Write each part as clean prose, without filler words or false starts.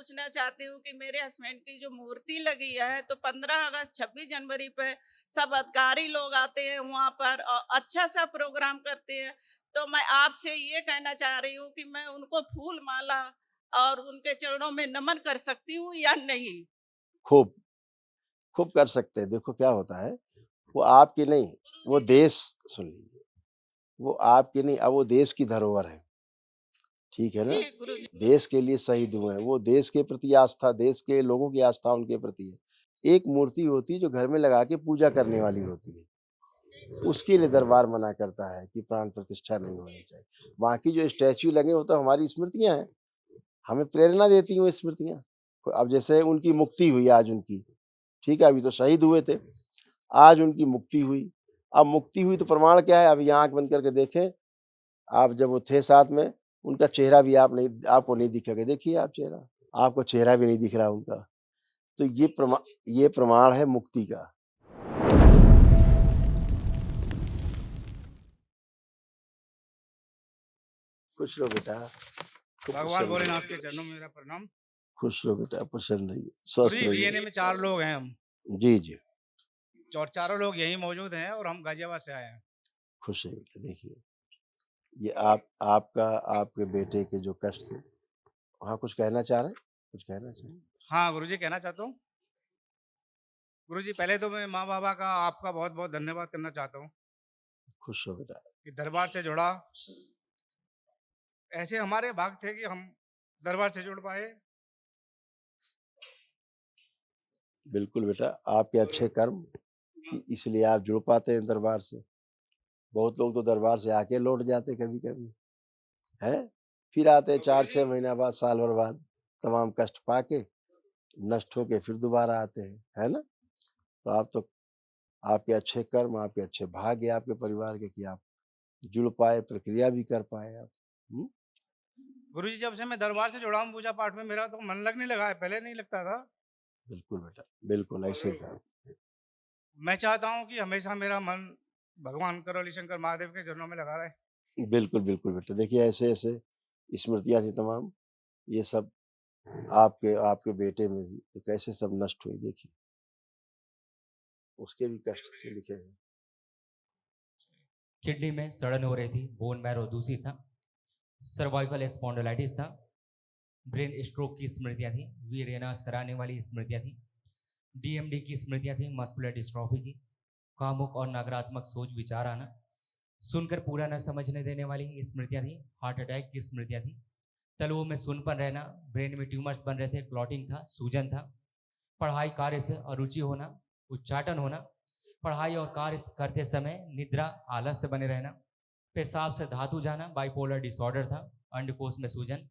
पूछना चाहती हूँ कि मेरे हस्बैंड की जो मूर्ति लगी है तो 15 अगस्त 26 जनवरी पे सब अधिकारी लोग आते हैं वहाँ पर और अच्छा सा प्रोग्राम करते हैं। तो मैं आपसे ये कहना चाह रही हूँ कि मैं उनको फूल माला और उनके चरणों में नमन कर सकती हूँ या नहीं? खूब, खूब कर सकते हैं। देखो क्या होता है, वो आपकी नहीं, वो देश सुन लीजिए, वो आपकी नहीं, अब वो देश की धरोहर है, ठीक है जी ना? गुरु जी। देश के लिए शहीद हुए हैं, वो देश के प्रति आस्था, देश के लोगों की आस्था उनके प्रति है। एक मूर्ति होती है जो घर में लगा के पूजा करने वाली होती है, उसके लिए दरबार मना करता है कि प्राण प्रतिष्ठा नहीं होनी चाहिए। बाकी जो स्टैच्यू लगे वो तो हमारी स्मृतियाँ हैं, हमें प्रेरणा देती हैं वो स्मृतियाँ। अब जैसे उनकी मुक्ति हुई आज उनकी, ठीक है? अभी तो शहीद हुए थे, आज उनकी मुक्ति हुई। अब मुक्ति हुई तो प्रमाण क्या है? अब ये आँख बंद करके देखें, आप जब वो थे साथ में, उनका चेहरा भी आपको नहीं दिखेगा। देखिए आप चेहरा, आपको चेहरा भी नहीं दिख रहा उनका। तो ये प्रमाण है मुक्ति का। खुश रहो बेटा, खूब भगवान प्रसन्न भोलेनाथ के रहिए, चरणों में मेरा प्रणाम। खुश रहो बेटा, प्रसन्न रहिए, गुरु स्वस्थ जी, रहिए। डीएनए में 4 लोग हैं हम, जी, जी, और चारों लोग यहीं मौजूद हैं और हम गाजियाबाद से आए हैं। खुश रहिए बेटा। देखिए, ये आपका आपके बेटे के जो कष्ट थे, हाँ, कुछ कहना चाह रहे हैं? कुछ कहना चाह रहे हैं? हाँ, गुरु जी कहना चाहता हूँ। गुरु जी पहले तो मैं माँ-बाबा का आपका बहुत-बहुत धन्यवाद करना चाहता हूँ खुश रहो बेटा। कि दरबार से जुड़ा। ऐसे हमारे भाग थे कि हम दरबार से जुड़ पाए। बिल्कुल बेटा, आपके अच्छे कर्म इसलिए आप जुड़ पाते हैं दरबार से। बहुत लोग तो दरबार से आके लौट जाते कभी-कभी, हैं? फिर आते हैं 4-6 महीना बाद, साल भर बाद, तमाम कष्ट पाके, नष्ट होके फिर दोबारा आते हैं, है ना? तो आपके अच्छे कर्म, आपके अच्छे भाग्य आपके परिवार के कि आप जुड़ पाए, प्रक्रिया भी कर पाए आप। हुँ? गुरु जी जब से मैं दरबार से जुड़ा हूँ पूजा पाठ में मेरा तो मन लगने लगा है, पहले नहीं लगता था। बिल्कुल बेटा, बिल्कुल ऐसे ही था। मैं चाहता हूँ कि हमेशा मेरा मन भगवान करौली शंकर महादेव के चरणों में लगा रहे। बिल्कुल, बिल्कुल बेटा। देखिए ऐसे-ऐसे स्मृतियाँ थी तमाम, ये सब आपके आपके बेटे में भी तो कैसे सब नष्ट हुई देखिए, उसके भी कष्ट इसमें लिखे हैं। किडनी में सड़न हो रही थी, बोन मैरो दूषित था, सर्वाइकल स्पॉन्डिलाइटिस था, ब्रेन स्ट्रोक की स्मृतियां थी, वी रेनास कराने वाली स्मृतियां थी, डीएमडी की स्मृतियां थी, मस्कुलर डिस्ट्रॉफी की, कामुक और नकारात्मक सोच विचार आना, सुनकर पूरा न समझने देने वाली स्मृतियां थी, हार्ट अटैक की स्मृतियां थी, तलुओं में सुनपन रहना, ब्रेन में ट्यूमर्स बन रहे थे, क्लॉटिंग था, सूजन था, पढ़ाई कार्य से अरुचि होना, उच्चाटन होना, पढ़ाई और कार्य करते समय निद्रा आलस्य बने रहना, पेशाब से धातु जाना, बाइपोलर डिसऑर्डर था, अंडकोश में सूजन,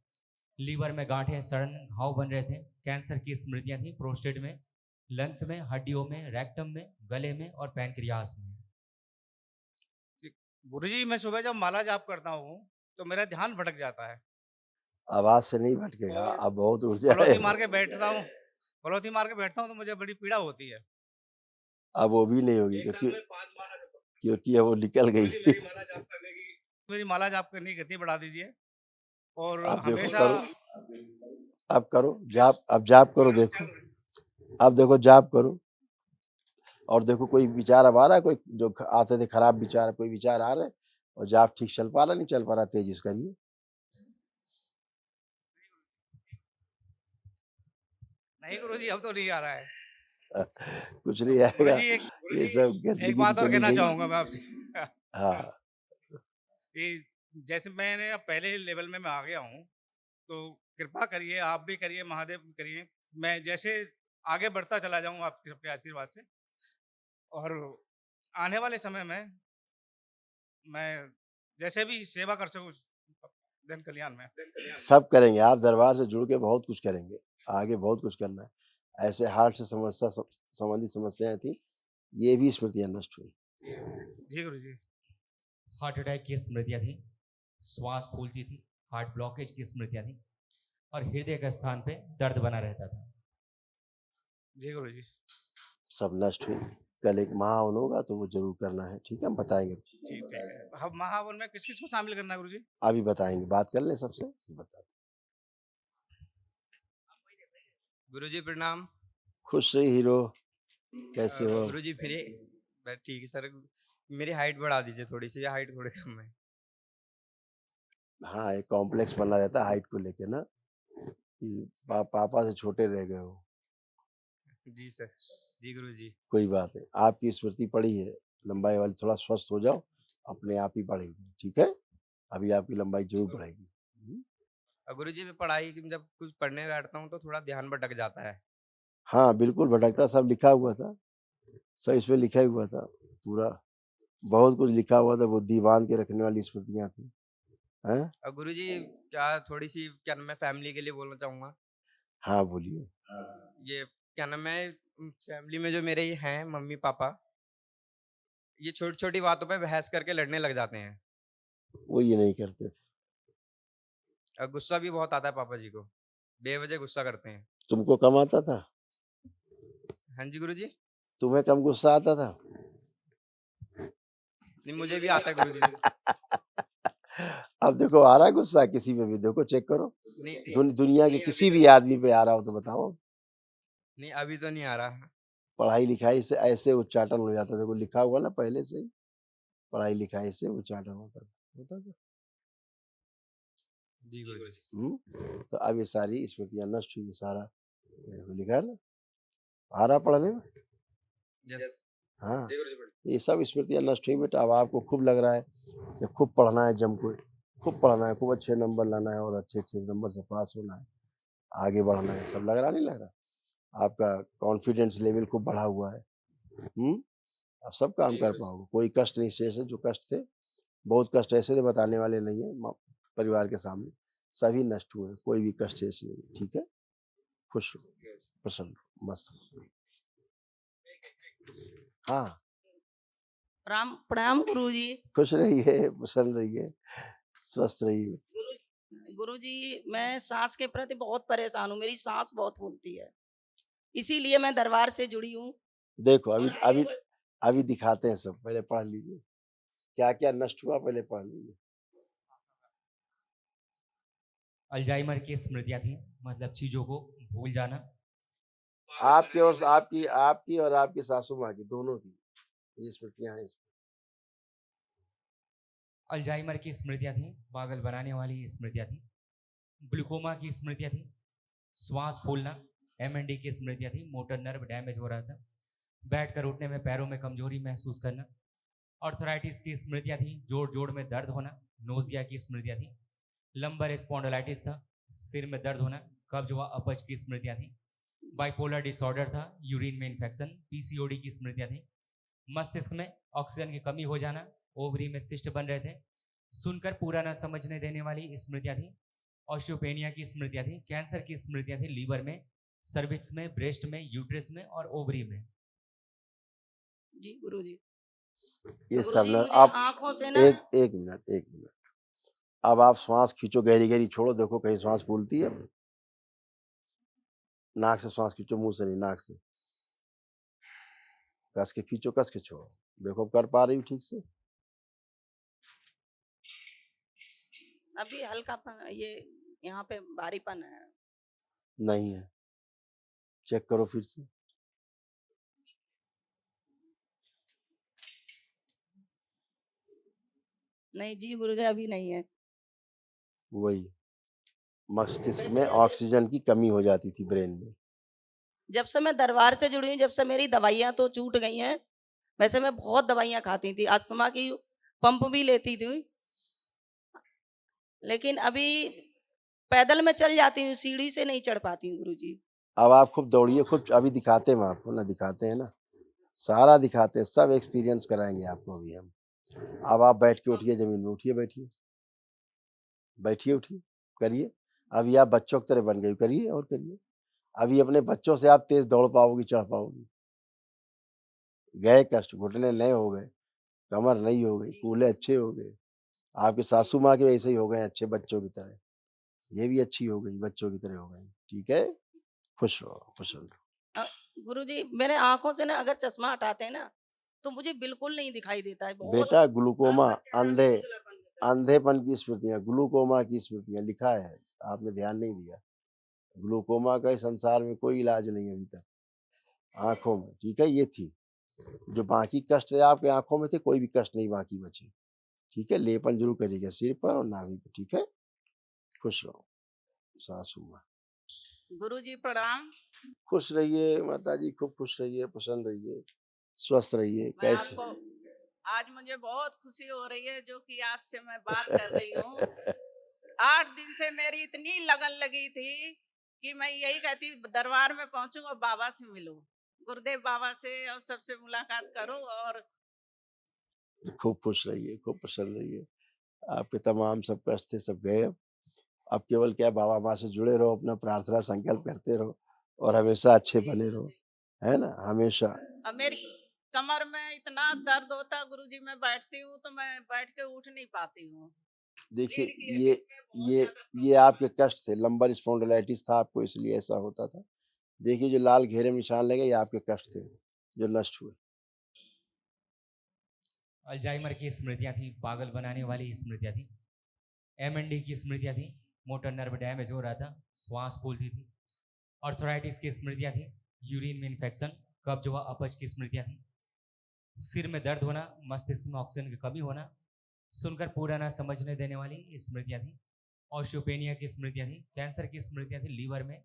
लीवर में गांठें सड़न घाव बन रहे थे, कैंसर की स्मृतियां थी, प्रोस्टेट में, लंग्स में, हड्डियों में, रेक्टम में, गले में और पैनक्रियास में। गुरु जी मैं सुबह जब माला जाप करता हूँ तो मेरा ध्यान भटक जाता है आवाज़ से नहीं भटकेगा, और अब बहुत ऊर्जा है। पलौती मार के बैठता हूँ। पलौती मार के बैठता हूँ तो मुझे बड़ी पीड़ा होती है। अब वो भी नहीं होगी एक साथ क्योंकि में 5 माला जप क्योंकि अब वो निकल गुरु जी गई। मेरी माला जाप करने की गति बढ़ा दीजिए और अब देखो हमेशा करो, अब करो जाप, अब जाप करो देखो, अब देखो जाप करो और देखो कोई विचार अब आ रहा है, कोई जो आते थे खराब विचार, कोई विचार आ रहे हैं और जाप ठीक चल पा रहा, नहीं चल पा रहा, तेजी से करिए। नहीं गुरु जी अब तो नहीं आ रहा है। कुछ नहीं गुरु आएगा, जी ये सब एक गंदगी तो बात और चली कहना गई। चाहूंगा मैं आपसे हाँ, कि जैसे मैंने अब पहले लेवल में मैं आ गया हूँ तो कृपा करिए, आप भी करिए, महादेव भी करिए, मैं जैसे आगे बढ़ता चला जाऊँ आपके सबके आशीर्वाद से और आने वाले समय में मैं जैसे भी सेवा कर सकूँ जन कल्याण में। सब करेंगे, आप दरबार से जुड़ के बहुत कुछ करेंगे, आगे बहुत कुछ करना है। ऐसे हार्ट से संबंधित समस्याएँ थी, ये भी स्मृतियाँ नष्ट हुई। जी गुरु जी। हार्ट अटैक की स्मृतियां थी, श्वास फूलती थी, हार्ट ब्लॉकेज की स्मृतियां थी और हृदय के स्थान पे दर्द बना रहता था। जी गुरु जी। सब नष्ट हुई। कल एक महाहवन होगा तो वो ज़रूर करना है, ठीक है? हम बताएँगे। ठीक है। अब महावन में किस-किस को शामिल करना है गुरु जी? अभी बताएँगे, बात कर लें सबसे, फिर बताते हैं। गुरुजी प्रणाम। खुश रही हीरो, कैसे हो? गुरुजी फिर बस ठीक है सर। मेरी हाइट बढ़ा दीजिए थोड़ी सी, हाइट थोड़ी कम है। हाँ, एक कॉम्प्लेक्स बना रहता है हाइट को लेके ना, कि पापा से छोटे रह गए हो। जी सर। जी गुरुजी। कोई बात नहीं, आपकी स्मृति पड़ी है लंबाई वाली, थोड़ा स्वस्थ हो जाओ, अपने आप ही बढ़ेगी, ठीक है? अभी आपकी लंबाई जरूर बढ़ेगी। गुरुजी मैं पढ़ाई की जब कुछ पढ़ने बैठता हूँ तो थोड़ा ध्यान भटक जाता है। हाँ, बिल्कुल भटकता, सब लिखा हुआ था, सब इसमें लिखा ही हुआ था पूरा, बहुत कुछ लिखा हुआ था, बुद्धि बांध के रखने वाली स्मृतियाँ थी, हैं? गुरुजी क्या थोड़ी सी क्या नाम है फैमिली के लिए बोलना चाहूँगा। हाँ, बोलिए। ये क्या नाम है फैमिली में जो मेरे ये हैं मम्मी पापा, ये छोटी छोटी बातों पे बहस करके लड़ने लग जाते हैं। वो ये नहीं करते थे। गुस्सा भी बहुत आता है पापा जी को, बेवजह गुस्सा करते हैं। तुमको कम आता था? हाँ जी गुरुजी। तुम्हें कम गुस्सा आता था? नहीं मुझे भी आता है गुरुजी। अब देखो आ रहा है गुस्सा किसी पे भी, देखो चेक करो, नहीं दुनिया के नहीं, किसी अभी भी तो आदमी पे आ रहा हो तो बताओ। नहीं अभी तो नहीं आ रहा। पढ़ाई लिखाई से ऐसे उच्चाटन हो जाता, देखो लिखा हुआ ना पहले से ही, पढ़ाई लिखाई से उच्चाटन होता था। जी गुरुजी। तो अब ये सारी स्मृतियां नष्ट हुई, सारा देखो लिखा है ना, आ रहा पढ़ने में। यस। हाँ, जी गुरुजी पढ़िए। ये सब स्मृतियां नष्ट हुई बेटा। अब आपको खूब लग रहा है कि खूब पढ़ना है, जम को खूब पढ़ना है, खूब अच्छे नंबर लाना है और अच्छे अच्छे नंबर से पास होना है, आगे बढ़ना है, सब लग रहा नहीं लग रहा? आपका कॉन्फिडेंस लेवल खूब बढ़ा हुआ है। आप सब काम कर पाओगे, कोई कष्ट नहीं शेष है। जो कष्ट थे, बहुत कष्ट ऐसे थे बताने वाले नहीं है परिवार के सामने, सभी नष्ट हुए, कोई भी कष्ट शेष नहीं है, ठीक है? खुश रहो, प्रसन्न रहो, मस्त रहो। हाँ, प्रणाम गुरुजी। खुश रहिए, प्रसन्न रहिए, स्वस्थ रहिए। गुरुजी मैं सांस के प्रति बहुत परेशान हूँ, मेरी सांस बहुत फूलती है, इसीलिए मैं दरबार से जुड़ी हूँ। देखो अभी अभी अभी दिखाते हैं सब, पहले पढ़ लीजिए क्या क्या नष्ट हुआ, पहले पढ़ लीजिए। अल्जाइमर की स्मृतियाँ थी, मतलब चीज़ों को भूल जाना। आपके और आपकी और आपकी सासू माँ की, दोनों की ये स्मृतियां हैं। अल्जाइमर की स्मृतियाँ थी, पागल बनाने वाली स्मृतियाँ थी। ग्लूकोमा की स्मृतियाँ थी, श्वास फूलना। एमएनडी की स्मृतियाँ थी, मोटर नर्व डैमेज हो रहा था। बैठकर उठने में पैरों में कमजोरी महसूस करना। ऑर्थराइटिस की स्मृतियाँ थी, जोड़ जोड़ में दर्द होना। नोजिया की स्मृतियाँ थी, लंबर स्पॉन्डिलाइटिस था, सिर में दर्द होना। कब्ज व अपच की स्मृतियाँ थी। बाइपोलर डिसऑर्डर था, यूरिन में इन्फेक्शन। पीसीओडी की स्मृतियाँ थी। मस्तिष्क में ऑक्सीजन की कमी हो जाना, ओवरी में सिस्ट बन रहे थे। सुनकर पूरा न समझने देने वाली स्मृतियाँ थी। ऑस्टियोपेनिया की स्मृतियाँ थी। कैंसर की स्मृतियाँ थी, लीवर में, सर्विक्स में, ब्रेस्ट में, यूट्रस में और ओवरी में। जी गुरुजी। ये तो सब गुरुजी ना मुझे आप आंखों से ना एक मिनट, अब आप श्वास खींचो, गहरी गहरी छोड़ो, देखो कहीं श्वास फूलती है? नाक से श्वास खींचो, मुंह से नहीं, नाक से कस के खींचो, कस के छोड़ो, देखो कर पा रही हो ठीक से? अभी हल्कापन, ये यहाँ पे भारीपन है। नहीं है, चेक करो फिर से। नहीं जी गुरुजी अभी नहीं है। वही मस्तिष्क में ऑक्सीजन की कमी हो जाती थी ब्रेन में। जब से मैं दरबार से जुड़ी हूँ, जब से मेरी दवाइयाँ तो छूट गई हैं, वैसे मैं बहुत दवाइयाँ खाती थी, अस्थमा की पंप भी लेती थी, लेकिन अभी पैदल में चल जाती हूँ, सीढ़ी से नहीं चढ़ पाती हूँ गुरुजी। अब आप खूब दौड़िए, खूब, अभी दिखाते हैं आपको ना, दिखाते हैं ना, सारा दिखाते हैं, सब एक्सपीरियंस कराएंगे आपको अभी हम। अब आप बैठ के उठिए, जमीन में उठिए, बैठिए, बैठिए, उठिए, करिए। अभी आप बच्चों की तरह बन गई, करिए और करिए। अभी अपने बच्चों से आप तेज दौड़ पाओगी, चढ़ पाओगी। गए कष्ट, घुटने नए हो गए, कमर नहीं हो गई, कूल्हे अच्छे हो गए, आपके सासू माँ के वैसे ही हो गए अच्छे बच्चों की तरह, ये भी अच्छी हो गई, बच्चों की तरह हो गई, ठीक है? खुश रहो, खुश रहो। गुरुजी मेरे आंखों से ना अगर चश्मा हटाते हैं ना तो मुझे बिल्कुल नहीं दिखाई देता है, बहुत बेटा ग्लूकोमा, अंधे उजलापन रहता है। अंधेपन की स्मृतियां, ग्लूकोमा की स्मृतियां लिखा है, आपने ध्यान नहीं दिया। ग्लूकोमा का इस संसार में कोई इलाज नहीं है अभी तक आँखों में, ठीक है? ये थी। जो बाकी कष्ट आपके आँखों में थे, कोई भी कष्ट नहीं बाकी बचे, ठीक है? लेपन ज़रूर करिएगा सिर पर और नाभि पे, ठीक है? खुश रहो, सासू माँ। गुरुजी प्रणाम। खुश रहिए माताजी, खूब खुश रहिए, प्रसन्न रहिए, स्वस्थ रहिए। मैं कैसे? आपको आज मुझे बहुत खुशी हो रही है जो कि आपसे मैं बात कर रही हूँ। 8 दिन से मेरी इतनी लगन लगी थी कि मैं यही कहती दरबार में पहुंचूं और बाबा से मिलूं, गुरुदेव बाबा से, और सबसे मुलाकात करूं। और खूब खुश रहिए, खूब प्रसन्न रहिए। आपके तमाम सब कष्ट थे, सब गए अब केवल क्या बाबा माँ से जुड़े रहो, अपना प्रार्थना संकल्प करते रहो और हमेशा अच्छे बने रहो, है ना? हमेशा। अब मेरी कमर में इतना दर्द होता गुरुजी, मैं बैठती हूँ तो मैं बैठ के उठ नहीं पाती हूँ। देखिए रीढ़ की हड्डी में बहुत ये ज्यादा ये आपके कष्ट थे, लंबर स्पॉन्डिलाइटिस था आपको, इसलिए ऐसा होता था। देखिए जो लाल घेरे में निशान लगे, ये आपके कष्ट थे, जो नष्ट हुए। अल्जाइमर की स्मृतियां थी, पागल बनाने वाली स्मृतियां थी, एमएनडी की स्मृतियां थी, मोटर नर्व डैमेज हो रहा था, श्वास फूलती थी, ऑर्थराइटिस की स्मृतियां थी, यूरिन में इन्फेक्शन, कब्ज व अपच की स्मृतियां थी, सिर में दर्द होना, मस्तिष्क में ऑक्सीजन की कमी होना, सुनकर पूरा ना समझने देने वाली स्मृतियां थी, ऑस्टियोपेनिया की स्मृतियां थी, कैंसर की स्मृतियां थी, लीवर में,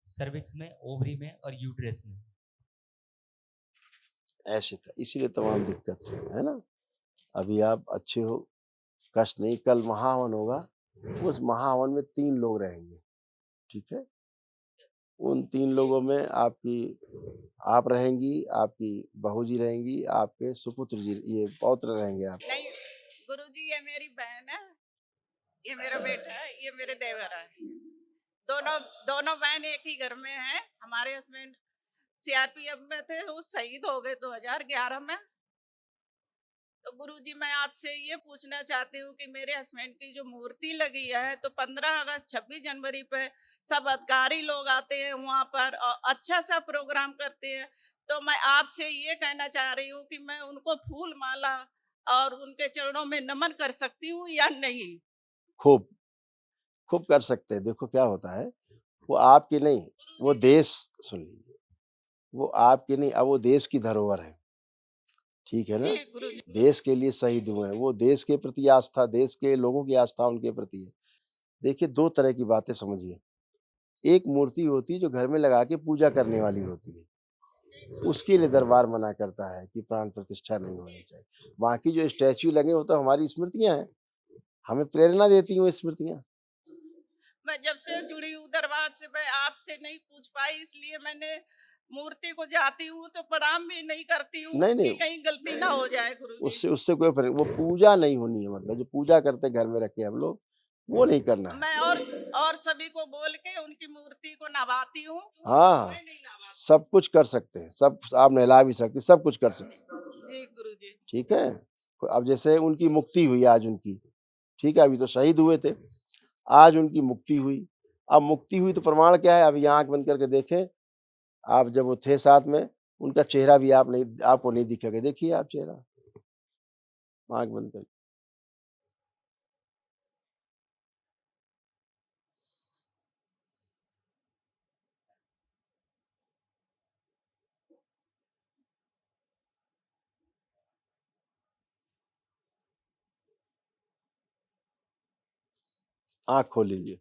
सर्विक्स में, ओवरी में और यूट्रस में। ऐसे था, इसीलिए तमाम दिक्कत थी, है ना? अभी आप अच्छे हो, कष्ट नहीं। कल महाहवन होगा, उस महाहवन में 3 लोग रहेंगे, ठीक है? उन 3 लोगों में आप रहेंगी, आपकी बहू जी रहेंगी, आपके सुपुत्र जी, ये पौत्र रहेंगे आप। नहीं गुरुजी, ये मेरी बहन है, ये मेरा बेटा है, ये मेरे देवर है। दोनों दोनों बहन एक ही घर में है। हमारे हस्बैंड सीआरपीएफ में थे, वो शहीद हो गए 2011 में। तो गुरुजी, मैं आपसे ये पूछना चाहती हूँ कि मेरे हस्बैंड की जो मूर्ति लगी है, तो 15 अगस्त 26 जनवरी पे सब अधिकारी लोग आते हैं वहां पर और अच्छा सा प्रोग्राम करते हैं। तो मैं आपसे ये कहना चाह रही हूँ कि मैं उनको फूल माला और उनके चरणों में नमन कर सकती हूँ या नहीं? खूब, खूब कर सकते हैं। देखो क्या होता है, वो आपकी नहीं, वो देश, सुन लीजिए, वो आपकी नहीं, अब वो देश की धरोहर है, ठीक है जी ना? गुरुजी। देश के लिए शहीद हुए हैं, वो देश के प्रति आस्था, देश के लोगों की आस्था उनके प्रति है। देखिए 2 तरह की बातें समझिए, एक मूर्ति होती है जो घर में लगा के पूजा करने वाली होती है, उसके लिए दरबार मना करता है कि प्राण प्रतिष्ठा नहीं होनी चाहिए। बाकी जो स्टैच्यू लगे वो तो हमारी स्मृतियाँ हैं, हमें प्रेरणा देती हैं वो स्मृतियाँ। मैं जब से जुड़ी हूँ दरबार से, मैं आपसे नहीं पूछ पाई, इसलिए मैंने मूर्ति को जाती हूँ तो प्रणाम भी नहीं करती हूँ नहीं, कि नहीं, कहीं गलती ना हो जाए गुरुजी। उससे उससे कोई फ़र्क, वो पूजा नहीं होनी है, मतलब जो पूजा करते घर में रखे हम लोग, वो नहीं करना है। मैं और सभी को बोल के उनकी मूर्ति को नवाती हूँ। हाँ, मैं नहीं नवाती। सब कुछ कर सकते हैं, सब आप नहला भी सकते हैं, सब कुछ कर सकते हैं, जी गुरुजी। ठीक है? अब जैसे उनकी मुक्ति हुई आज उनकी, ठीक है? अभी तो शहीद हुए थे, आज उनकी मुक्ति हुई। अब मुक्ति हुई तो प्रमाण क्या है? अभी आँख बंद करके देखें, आप जब वो थे साथ में, उनका चेहरा भी आपको नहीं दिखेगा। देखिए आप चेहरा, आँख बंद करके। आँख खोल लीजिए,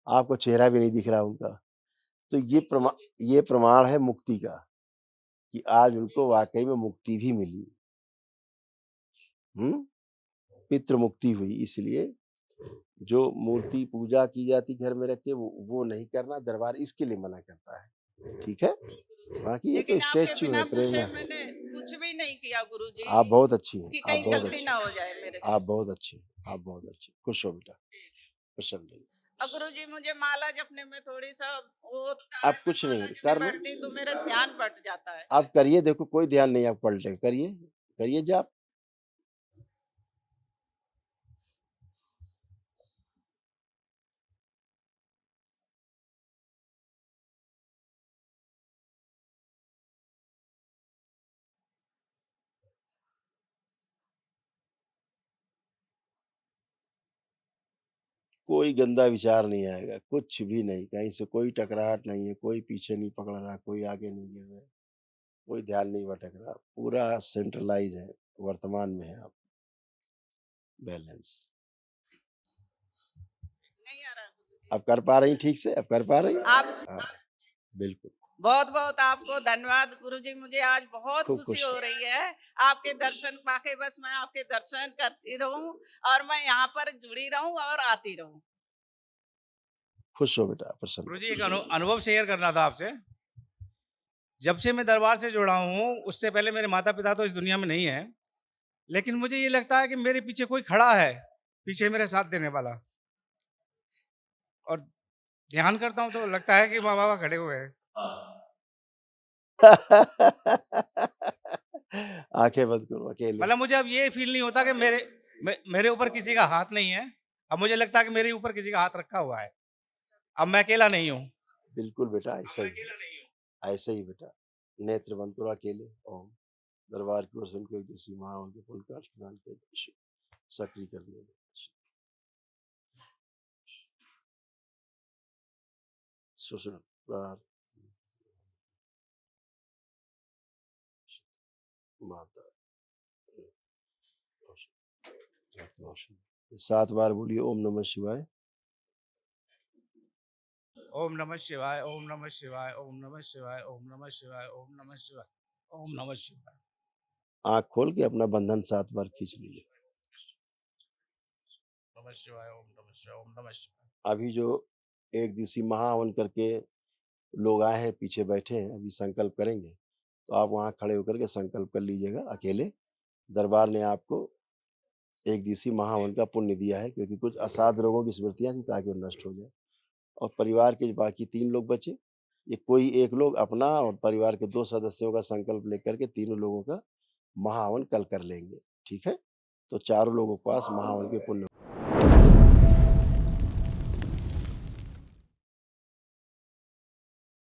आपको चेहरा भी नहीं दिख रहा उनका। तो ये प्रमाण है मुक्ति का, कि आज उनको वाक़ई में मुक्ति भी मिली। हुँ? पितृ मुक्ति हुई, इसलिए जो मूर्ति पूजा की जाती घर में रख के वो नहीं करना, दरबार इसके लिए मना करता है, ठीक है? बाकी ये तो लेकिन आपके स्टैच्यू है, बिना पूछे प्रेरणा है। मैंने कुछ भी नहीं किया गुरुजी, आप बहुत अच्छी हैं, कि आप कहीं बहुत गलती अच्छी ना हैं, हो जाए मेरे आप से। बहुत अच्छी हैं, आप बहुत अच्छी हैं। खुश रहो बेटा, प्रसन्न रहिए। और गुरुजी, मुझे माला जपने में थोड़ी सा वो होता है, आप मैं कुछ माला नहीं जपने कर्म, बैठती तो मेरा ध्यान बट जाता है। आप करिए, देखो कोई ध्यान नहीं आप पलटे, करिए, करिए जाप। कोई गंदा विचार नहीं आएगा, कुछ भी नहीं, कहीं से कोई टकराहट नहीं है, कोई पीछे नहीं पकड़ रहा, कोई आगे नहीं गिर रहा, कोई ध्यान नहीं भटक रहा, पूरा सेंट्रलाइज है, वर्तमान में है आप, बैलेंस। नहीं आ रहा गुरुजी। अब कर पा रही ठीक से, अब कर पा रही? आप हाँ, बिल्कुल। बहुत बहुत आपको धन्यवाद गुरुजी, मुझे आज बहुत खूब खुशी खुश। हो रही है आपके दर्शन पाके। बस मैं आपके दर्शन करती रहूं और मैं यहाँ पर जुड़ी रहूं और आती रहूं। खुश हो बेटा, प्रसन्न हो। गुरुजी एक अनुभव शेयर करना था आपसे। जब से मैं दरबार से जुड़ा हूँ, उससे पहले मेरे माता पिता तो इस दुनिया में नहीं है, लेकिन मुझे ये लगता है कि मेरे पीछे कोई खड़ा है, पीछे मेरे साथ देने वाला। और ध्यान करता हूँ तो लगता है कि माँ बाबा खड़े हुए हैं। आंखें बंद करो अकेले। मतलब मुझे अब ये फील नहीं होता कि मेरे ऊपर किसी का हाथ नहीं है। अब मुझे लगता है कि मेरे ऊपर किसी का हाथ रखा हुआ है। अब मैं अकेला नहीं हूँ। बिल्कुल बेटा, ऐसा ही ऐसे ही बेटा। नेत्र बंद करो अकेले। ओम। दरबार की ओर से उनको एक देसी महावन के फूल का प्रदान कर सक्रिय कर दिया गया। शोषण माता 7 बार बोलिए ओम नमः शिवाय। ओम नमः शिवाय, ओम नमः शिवाय, ओम नमः शिवाय, ओम नमः शिवाय, ओम नमः शिवाय, ओम नमः शिवाय। आंख खोल के अपना बंधन 7 बार खींच लीजिए। नमः शिवाय, ओम नमः शिवाय, ओम नमः शिवाय। अभी जो एक दिवसीय महाहवन करके लोग आए हैं, पीछे बैठे हैं, अभी संकल्प करेंगे, तो आप वहाँ खड़े होकर के संकल्प कर लीजिएगा अकेले। दरबार ने आपको एक दिवसीय महाहवन का पुण्य दिया है, क्योंकि कुछ असाध रोगों की स्मृतियां थी ताकि वो नष्ट हो जाए। और परिवार के जो बाकी 3 लोग बचे, ये कोई एक लोग अपना और परिवार के 2 सदस्यों का संकल्प लेकर के तीनों लोगों का महाहवन कल कर लेंगे, ठीक है? तो चारों लोगों के पास महाहवन के पुण्य